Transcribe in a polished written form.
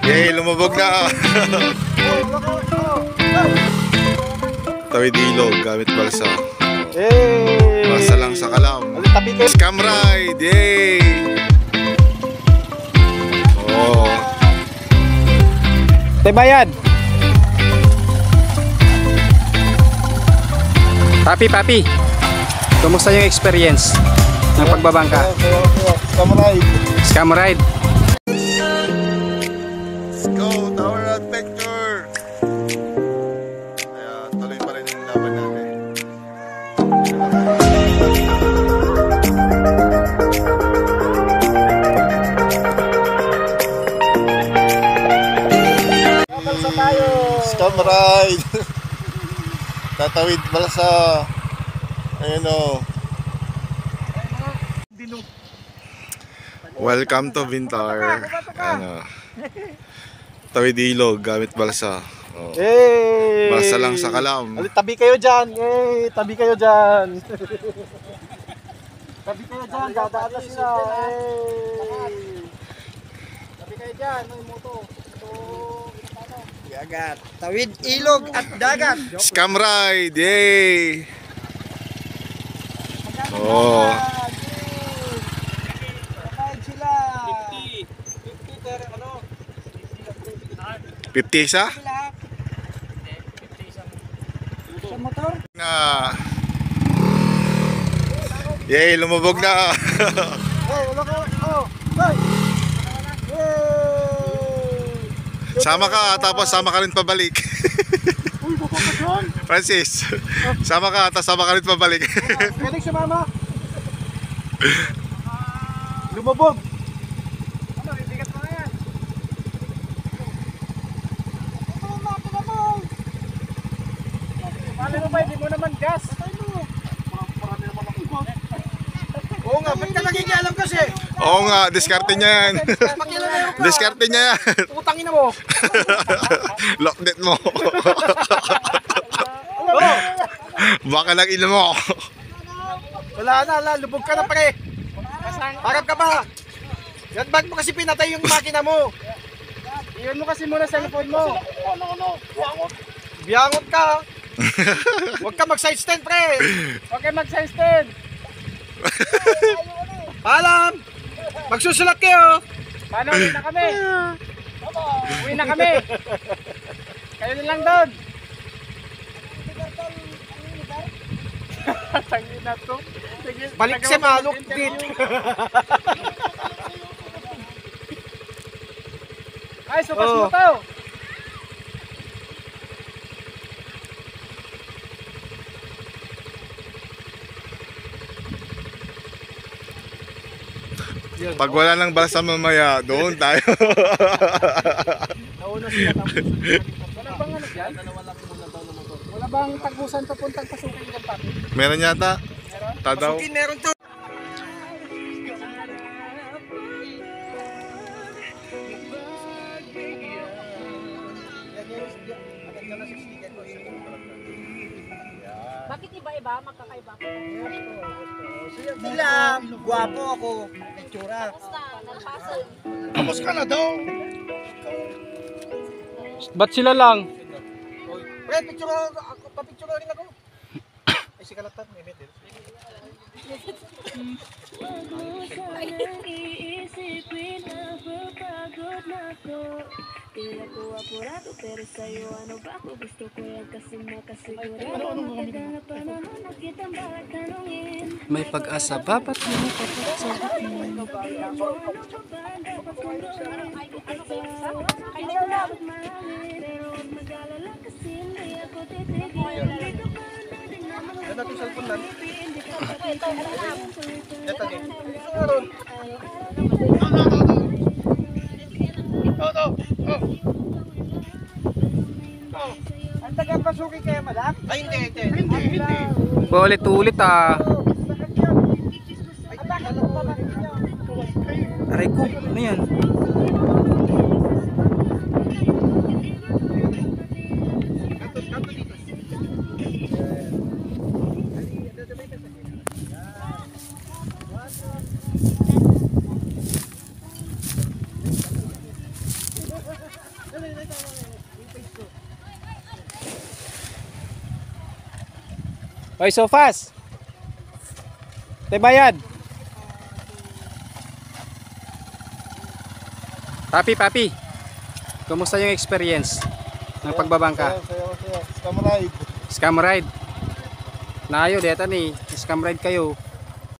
Yay, lumubog na. Tawid ilog gamit balsa. Balsa lang sa kalam. Scam ride. Yay. Oh. Bayad. Papi, kumusta yung experience ng pagbabangka? Scam ride. Scam ride. Let's go, Tower Adventure. Kaya tuloy pa rin yung laban natin. Balsa tayo. Scam ride. Tatawid balsa. Ayun o. Welcome to Vintar. Ano, tawid ilog gamit balsa. Oh. Hey! Balsa lang sa kalam. Tabi kayo dyan. Hey! Tabi kayo dyan. Tabi kayo dyan. Dadaan na sila. Hey! Tabi kayo dyan. May moto. Dagat. Tawid ilog at dagat. Scam ride. Yay! Oh. Kakain sila. 50 per ano? 50 isa? Sa motor? Na. Yay, lumubog na. Sama ka tapos sama ka rin pabalik. Francis, sama ka tapos sama ka rin pabalik. Pwede sumama. Lumubog. Ano, bibigat mo na yan. Paano ba, hindi mo naman gas. Marami naman ang ibang. Oo nga, ba't ka nakikialam kasi? Oo nga, diskarte niya yan. Diskarte niya yan. Utangin na mo. Locknet mo. Baka lang ino mo. Wala na, lubog ka na pre. Harap ka ba? Yan, ba't mo kasi pinatay yung makina mo? Iyon mo kasi muna sa cellphone mo. Biyangot ka. Huwag ka mag-side stand pre. Huwag ka mag-side stand. Paalam. Magsusulat kayo. Paano, uwi na kami? Uwi na kami. Kayo na lang doon. Tangin na to. Balik si Maluk dito. Ay, sukas mo to. Pag wala nang balsa mamaya, doon tayo. Nauna sila tapos. Wala bang ano dyan? Wala bang tagusan papuntang Pasukin dyan, papi? Meron yata. Meron? Tadaw. Pasukin meron to. Bakit iba-iba? Magkakaiba ko. Sila, guwapo ako. Itsura. Basta, nalapasan. Tapos ka na daw. Ba't sila lang? Pre, picture ako. Pa-picture rin ako. Ay, si Kalatan. May medal. Tila ko apurado pero sa'yo ano ba ako gusto ko yan kasi makasigurado matagal na panahon na kitang bakit tanungin May pag-asa ba? Ba't mo kapag sa akin? ano ba ang dapat kong gawin ikaw ay dapat mahalin pero huwag mag-alala kasi hindi ako titigil hindi ka pa natin naman Yan natin cellphone lang. hindi ka pa titigil Ito din. Ang tagang Pasukin kaya madam? Ay, hindi. Paulit-ulit ah. Aray ko, ano yan? Hoy, so fast. Bayad. Papi. Kumusta yung experience ng pagbabangka? Saya. Scam ride. Scam ride. Layo dito ni, scam ride kayo.